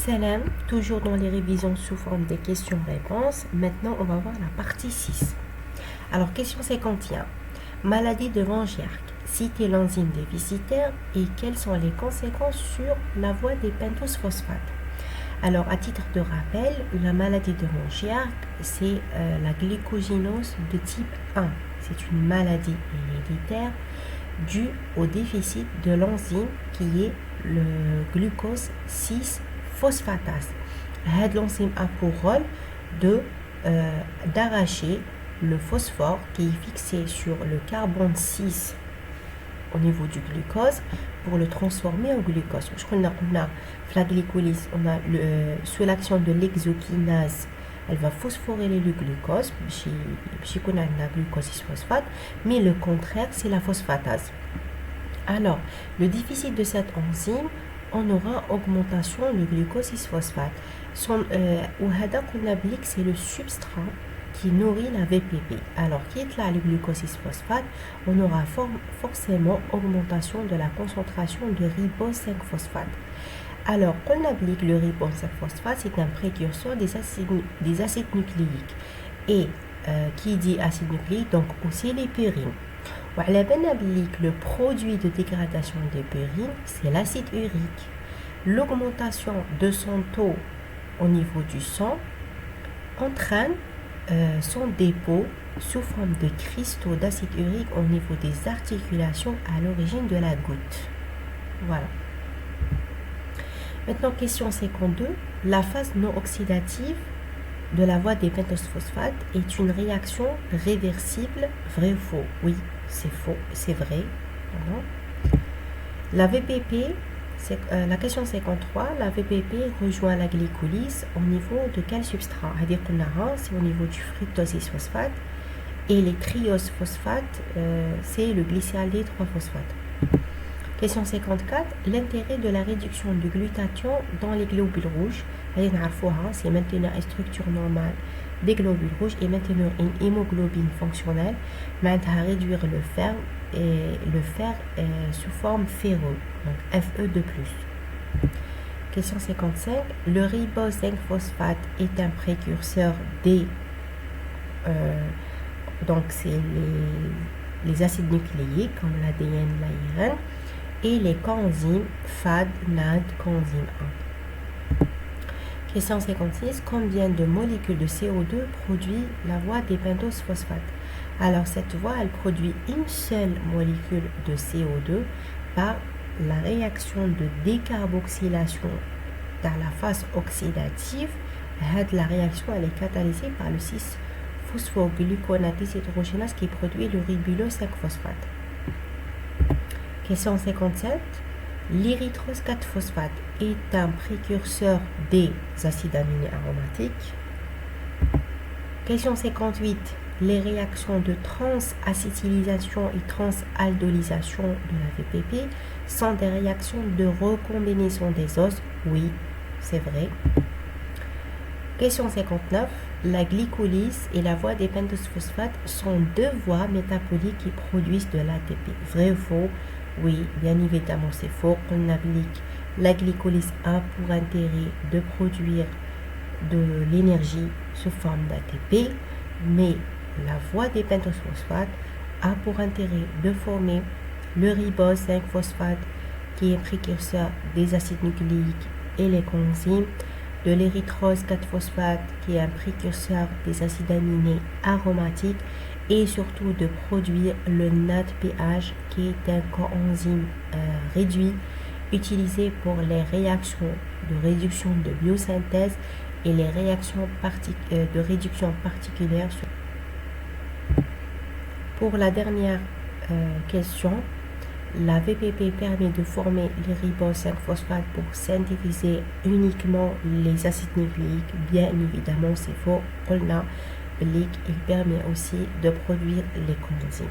Salam, toujours dans les révisions sous forme des questions-réponses. Maintenant, on va voir la partie 6. Alors, question 51. Maladie de Von Gierk. Citez l'enzyme déficitaire et quelles sont les conséquences sur la voie des pentoses phosphates. Alors, à titre de rappel, la maladie de Von Gierk, c'est la glycogénose de type 1. C'est une maladie héréditaire due au déficit de l'enzyme qui est le glucose 6-phosphatase. L'enzyme a pour rôle d'arracher le phosphore qui est fixé sur le carbone 6 au niveau du glucose pour le transformer en glucose. On a la glycolyse, sous l'action de l'exokinase, elle va phosphoryler le glucose, chez qu'on a la glucose 6-phosphate, mais le contraire, c'est la phosphatase. Alors, le déficit de cette enzyme, on aura augmentation du glucose 6-phosphate. C'est le substrat qui nourrit la VPP. Alors, quitte là le glucose 6-phosphate, on aura forcément augmentation de la concentration de ribose 5-phosphate. Alors, on applique le ribose 5-phosphate, c'est un précurseur des acides nucléiques. Et qui dit acide nucléique, donc aussi les purines. On applique le produit de dégradation des purines, c'est l'acide urique. L'augmentation de son taux au niveau du sang entraîne son dépôt sous forme de cristaux d'acide urique au niveau des articulations à l'origine de la goutte. Voilà. Maintenant, question 52. La phase non oxydative de la voie des pentoses phosphates est une réaction réversible, vrai ou faux? Oui, c'est faux, c'est vrai. Voilà. La VPP, la question 53, la VPP rejoint la glycolyse au niveau de quel substrat? C'est-à-dire qu'on a c'est au niveau du fructose 6-phosphate et les trioses phosphates, c'est le glycéraldéhyde 3-phosphate. Question 54, l'intérêt de la réduction du glutathion dans les globules rouges, c'est maintenir une structure normale des globules rouges et maintenir une hémoglobine fonctionnelle, mais à réduire le fer sous forme ferreuse, donc Fe2+. Question 55, le ribose 5-phosphate est un précurseur des donc c'est les acides nucléiques comme l'ADN, l'ARN et les coenzymes FAD, NAD, coenzyme 1. Question 56. Combien de molécules de CO2 produit la voie des pentoses phosphates? Alors, cette voie, elle produit une seule molécule de CO2 par la réaction de décarboxylation dans la phase oxydative. La réaction, elle est catalysée par le 6-phosphogluconate déshydrogénase qui produit le ribulose 5-phosphate. Question 57. L'érythrose 4-phosphate est un précurseur des acides aminés aromatiques. Question 58. Les réactions de transacétylisation et transaldolysation de la VPP sont des réactions de recombinaison des os. Oui, c'est vrai. Question 59. La glycolyse et la voie des pentoses phosphates sont deux voies métaboliques qui produisent de l'ATP. Vrai ou faux? Oui, bien évidemment, c'est faux. On applique la glycolyse a pour intérêt de produire de l'énergie sous forme d'ATP, mais la voie des pentoses phosphates a pour intérêt de former le ribose 5-phosphate qui est précurseur des acides nucléiques et les coenzymes, de l'érythrose 4-phosphate qui est un précurseur des acides aminés aromatiques et surtout de produire le NADPH qui est un coenzyme réduit utilisé pour les réactions de réduction de biosynthèse et les réactions de réduction particulière. Pour la dernière question, la VPP permet de former les riboses 5-phosphate pour synthétiser uniquement les acides nucléiques. Bien évidemment, c'est faux. Il permet aussi de produire les coenzymes.